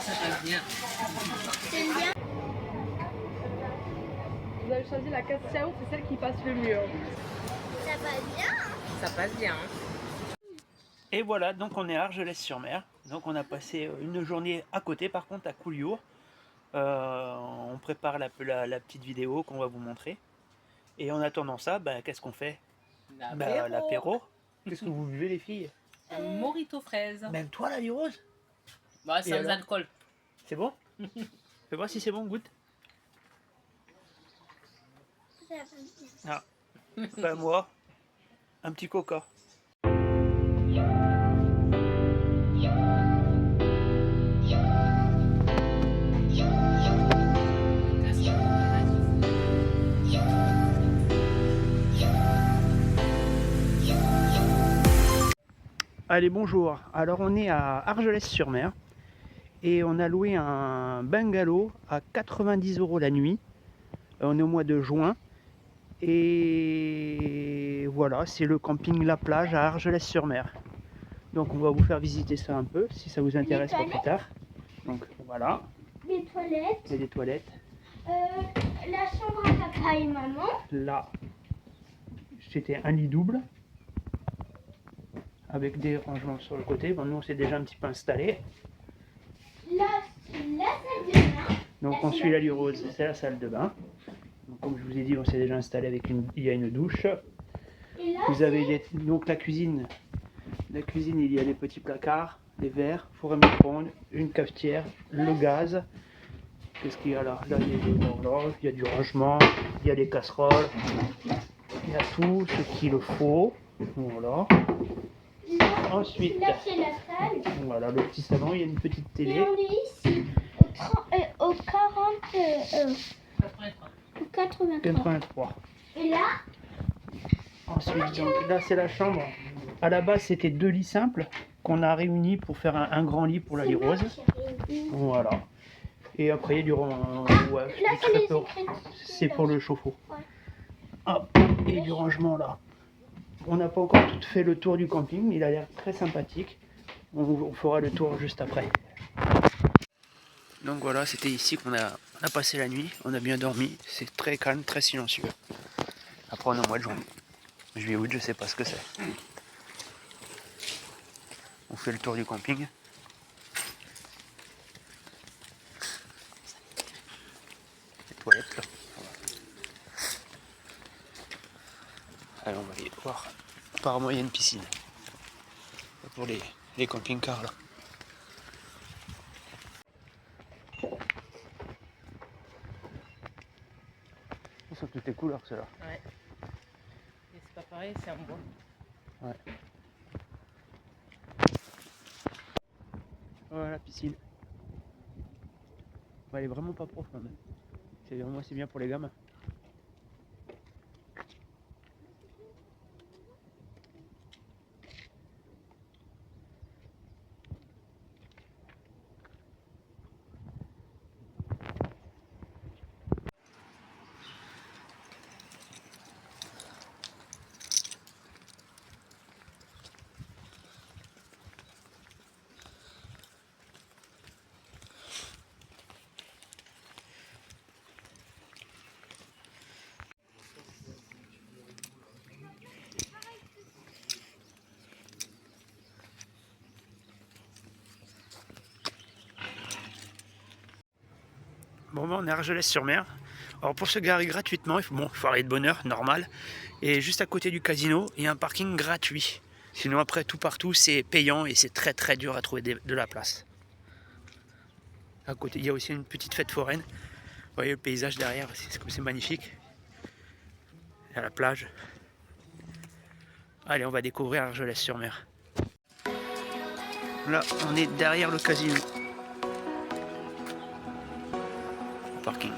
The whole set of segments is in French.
Ça passe bien. T'aimes bien? Vous avez choisi la casse yaourt, c'est celle qui passe le mieux. Ça passe bien? Ça passe bien. Et voilà, donc on est à Argelès-sur-Mer. Donc on a passé une journée à côté, par contre à Collioure. On prépare la petite vidéo qu'on va vous montrer. Et en attendant ça, qu'est-ce qu'on fait? L'apéro. Qu'est-ce que vous buvez les filles? Un mojito fraise. Même toi la vie rose? Bah, sans alors alcool. C'est bon? Fais voir si c'est bon, goûte. Ça passe bien. Ah, pas moi. Un petit coca. Allez, bonjour. Alors on est à Argelès-sur-Mer et on a loué un bungalow à 90 € la nuit. On est au mois de juin et voilà, c'est le camping La Plage à Argelès-sur-Mer. Donc on va vous faire visiter ça un peu si ça vous intéresse pour plus tard. Donc voilà, Des toilettes. il y a des toilettes. La chambre à papa et maman. Là, c'était un lit double avec des rangements sur le côté. Bon, nous on s'est déjà un petit peu installé. Là, c'est la salle de bain. Donc on suit la ligne rose, c'est la salle de bain. Donc, comme je vous ai dit, on s'est déjà installé avec il y a une douche. Et là, Vous avez donc la cuisine. La cuisine, il y a des petits placards, des verres, four à micro-ondes, une cafetière, le gaz. Qu'est-ce qu'il y a là? Là, il y a des horloges, il y a du rangement, il y a des casseroles, il y a tout ce qu'il faut. Voilà. là, Ensuite, là c'est la salle. voilà le petit salon, il y a une petite Et télé. on est ici au 83. 83. Et là, Ensuite, donc, là c'est la chambre. À la base, c'était 2 lits simples qu'on a réunis pour faire un grand lit pour la lit rose. Voilà. Et après, il y a du ouais, là, du c'est les très peu. secrets. C'est pour le chauffe-eau. Ouais. Hop, et du rangement là. On n'a pas encore tout fait le tour du camping, mais il a l'air très sympathique. On fera le tour juste après. Donc voilà, c'était ici qu'on a passé la nuit. On a bien dormi. C'est très calme, très silencieux. Après, on est au mois de juin. Juillet, août, je sais pas ce que c'est. On fait le tour du camping. Les toilettes là. Allez, on va aller voir. Apparemment, il y a une piscine. Pour les camping-cars là. Ils sont toutes les couleurs ceux-là. Ouais. Et c'est pas pareil, c'est en bois. Ouais. Voilà la piscine. Bah, elle est vraiment pas profonde. C'est bien pour les gamins. Bon, on est à Argelès-sur-Mer. Alors pour se garer gratuitement, il faut arriver de bonne heure, normal. Et juste à côté du casino, il y a un parking gratuit. Sinon après, tout partout, c'est payant et c'est très très dur à trouver de la place. À côté, il y a aussi une petite fête foraine. Vous voyez le paysage derrière, c'est magnifique. Il y a la plage. Allez, on va découvrir Argelès-sur-Mer. Là, on est derrière le casino. Parking.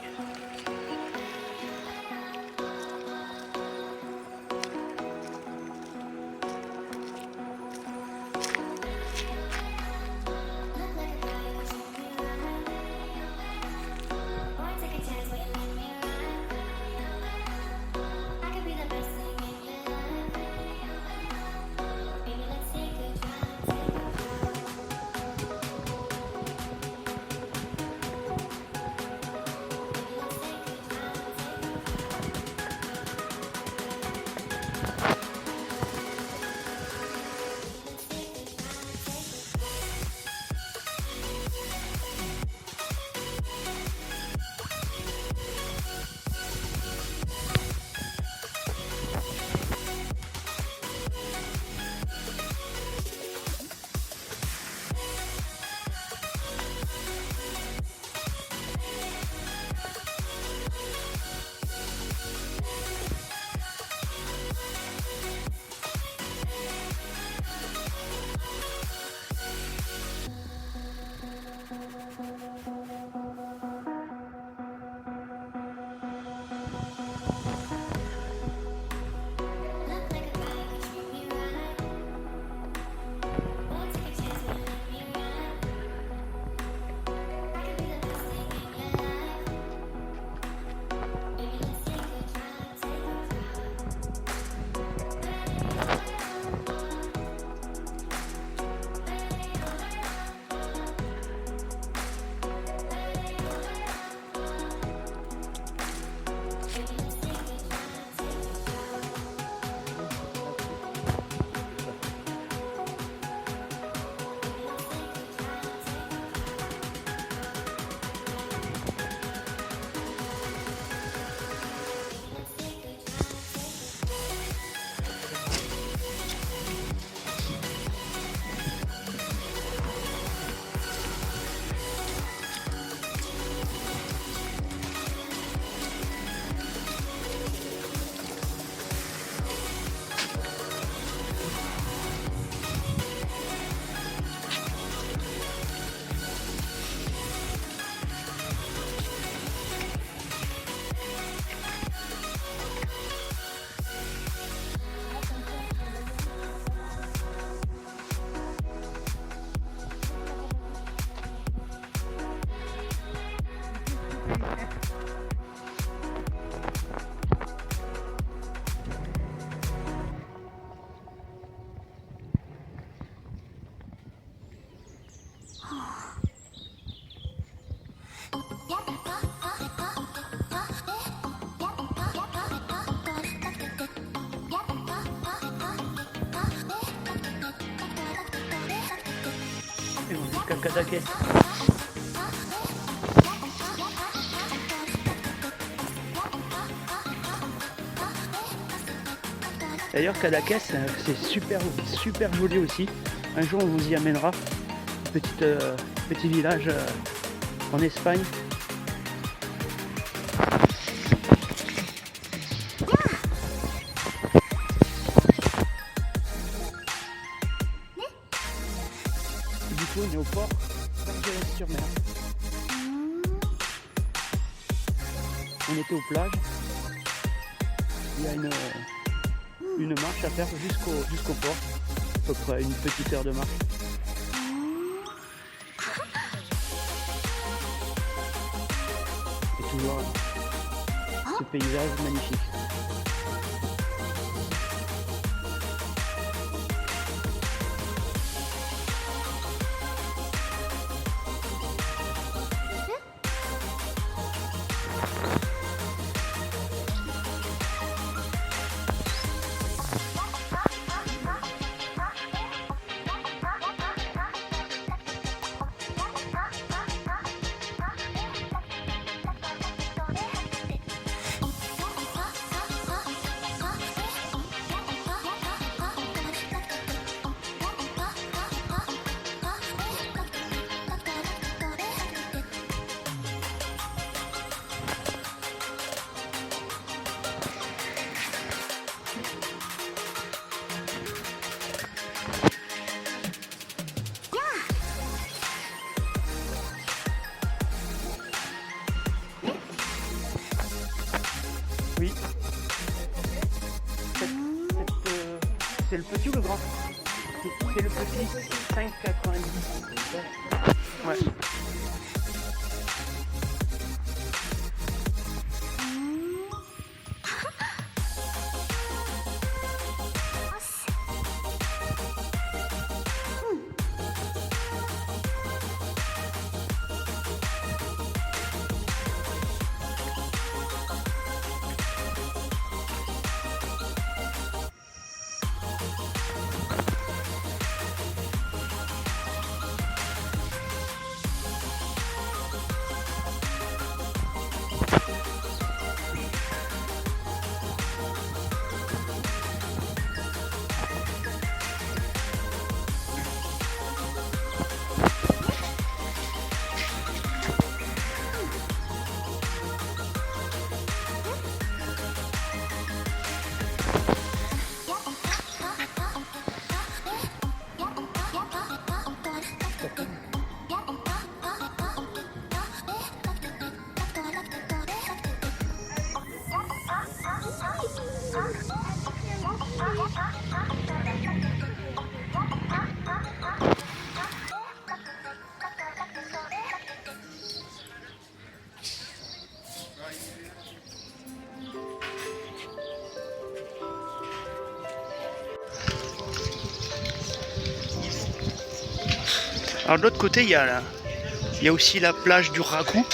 Et on jusqu'à Cadaqués. D'ailleurs, Cadaqués, c'est super joli aussi. Un jour, on vous y amènera. Petit village en Espagne. Du coup, on est au port d'Argelès-sur-Mer. On était aux plages. Il y a une marche à faire jusqu'au port. À peu près une petite heure de marche. Et toujours ce paysage magnifique. Oui. C'est le petit ou le grand? C'est le petit, 5,90. Ouais. Alors de l'autre côté, il y a aussi la plage du Raku.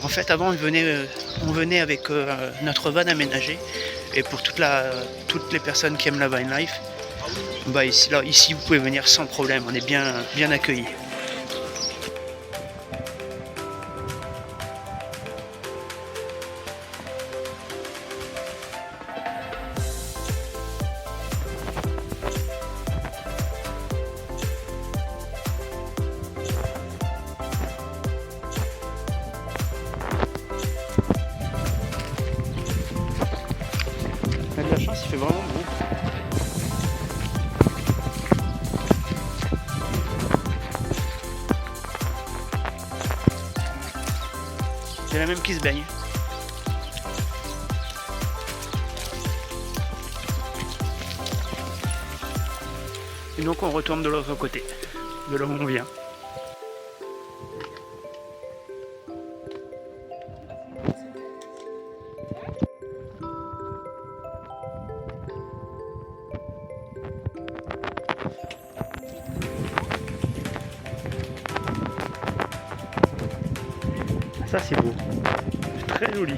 En fait, avant, on venait avec notre van aménagé. Et pour toutes les personnes qui aiment la van life, bah ici, vous pouvez venir sans problème. On est bien accueillis. On a de la chance, il fait vraiment beau. Il y en a même qui se baignent. Et donc on retourne de l'autre côté, de là où on vient. Ça c'est beau, c'est très joli.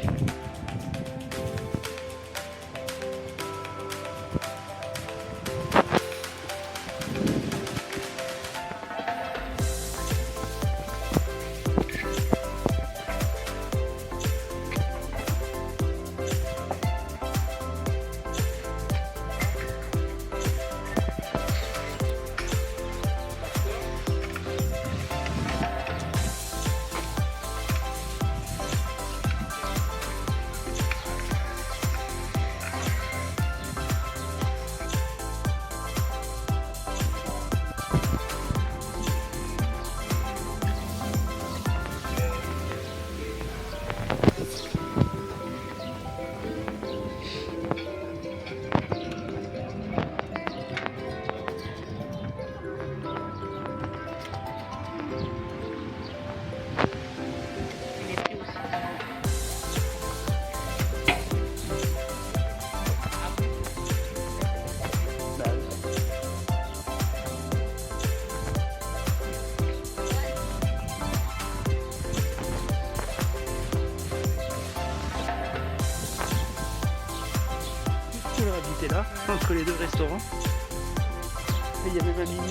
Là, entre les deux restaurants. Et il y a même un mini.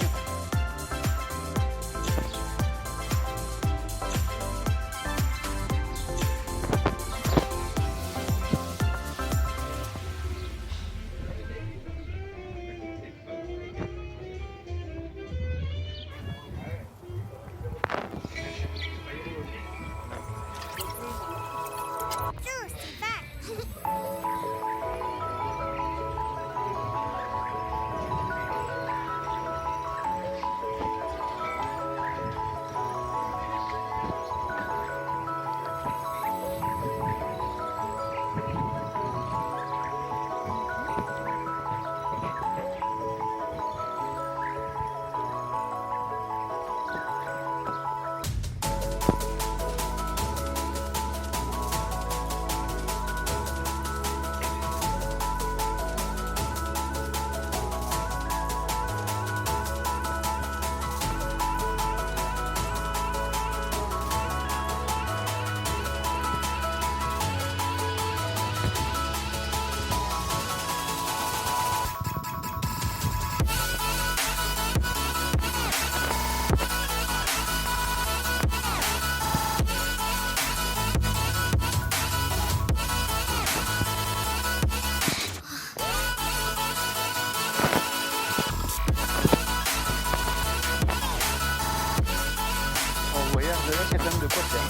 De là, c'est plein de quoi faire.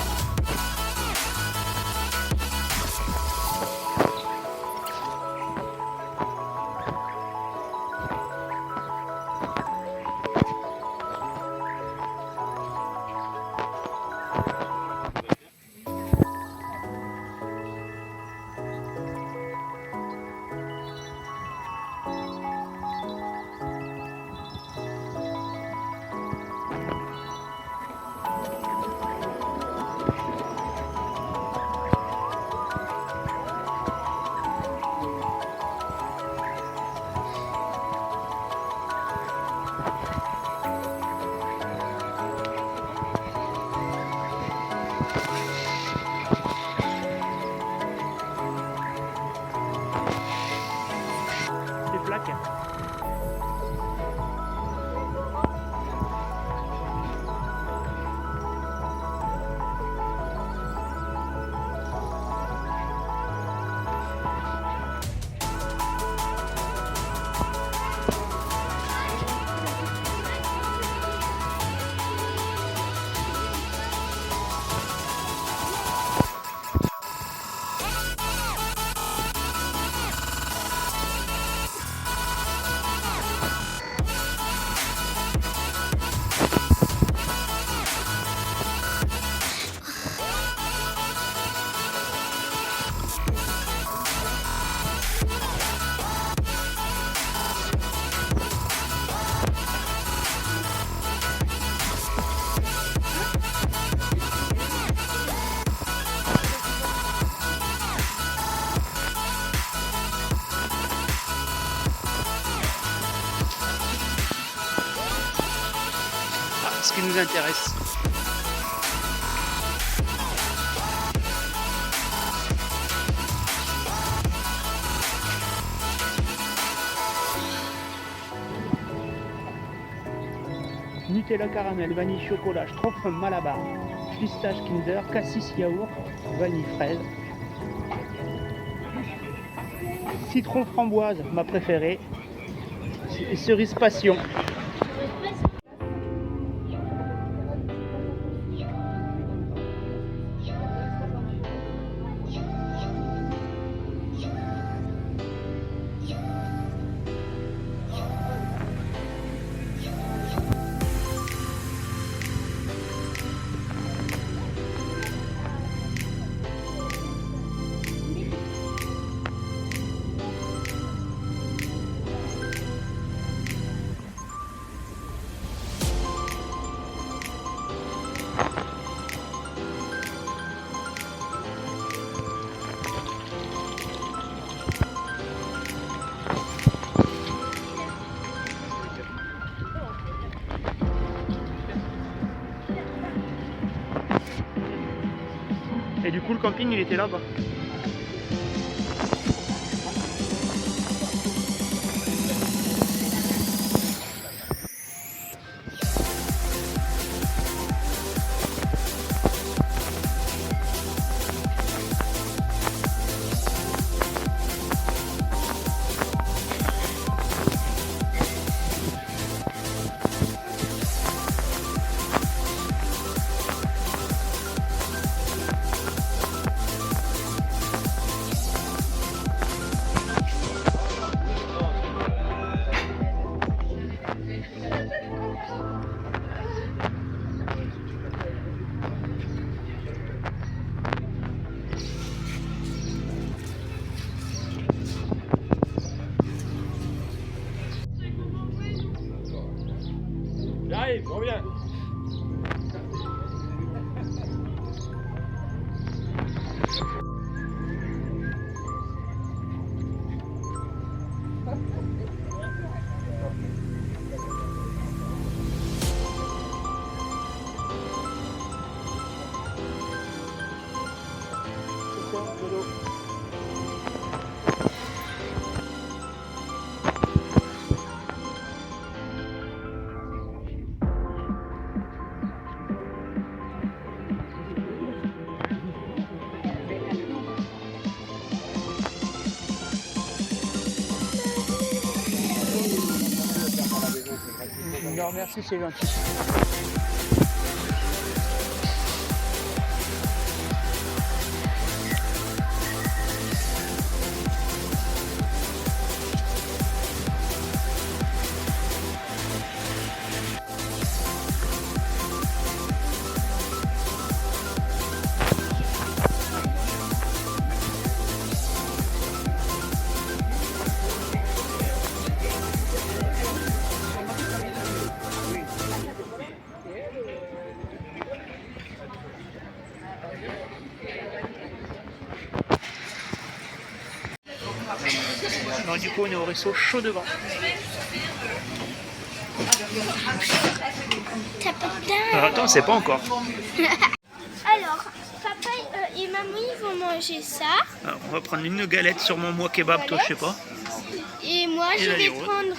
ce qui nous intéresse. Nutella caramel, vanille chocolat, schtroumpf malabar, pistache Kinder, cassis yaourt, vanille fraise, citron framboise, ma préférée, et cerise passion. Et du coup le camping il était là-bas. J'arrive, reviens. Non, merci, c'est gentil. Donc du coup on est au resto chaud devant. T'as pas de dinde. Alors, attends, c'est pas encore. Alors, papa et maman ils vont manger ça. Alors, on va prendre une galette, sûrement moi kebab, toi je sais pas. Et moi Et je la vais Léo. prendre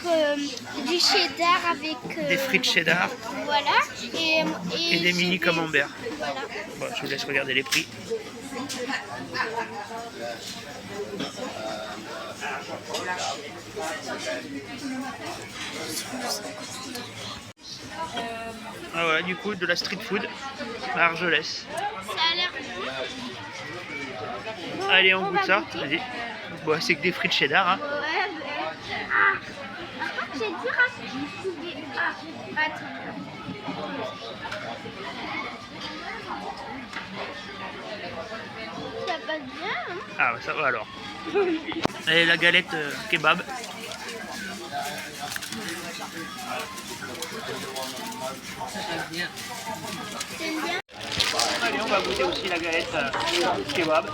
du cheddar avec... Des frites cheddar Voilà. et des je mini vais- camembert. Voilà. Bon, je vous laisse regarder les prix. Ah voilà, du coup de la street food à Argelès. Ça a l'air bon. Allez, on goûte va ça. goûter. Vas-y. Bon, c'est que des frites cheddar. Hein. Ouais, j'ai dur à trouver. Ah, attends. Ça passe bien, hein? Ah, bah, ça va alors. Allez, la galette kebab. Ça passe bien. T'aimes bien? Allez, on va goûter aussi la galette kebab.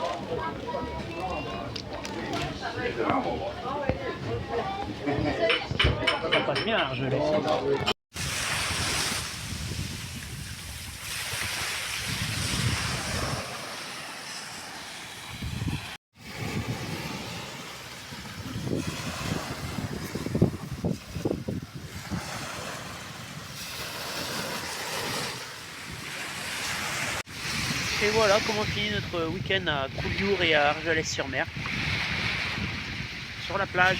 Ça passe bien, Argelès. Et voilà comment finit notre week-end à Collioure et à Argelès-sur-Mer. Sur la plage.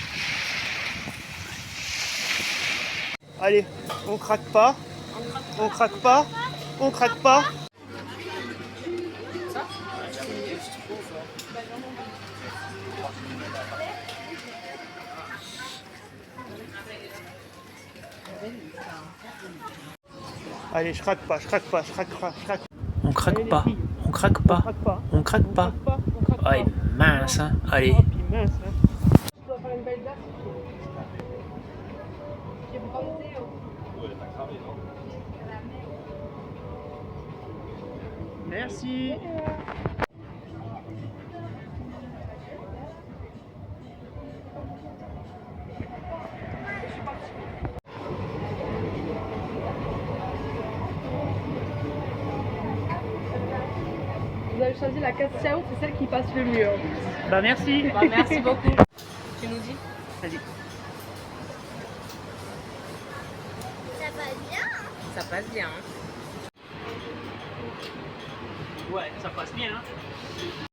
Allez, on craque pas. On craque pas. On craque pas. Allez, je craque pas, je craque pas, je craque pas, je craque. On craque pas, on craque pas, on craque pas. Ouais, mince, hein. Allez. Tu dois faire une belle date. J'ai pas monté. Merci. Vous avez choisi la casse yaourt, c'est celle qui passe le mieux. Bah merci. Bah, merci beaucoup. Tu nous dis? Vas-y. Ça va bien. Ça passe bien. Hein. Ouais, ça passe bien. Hein.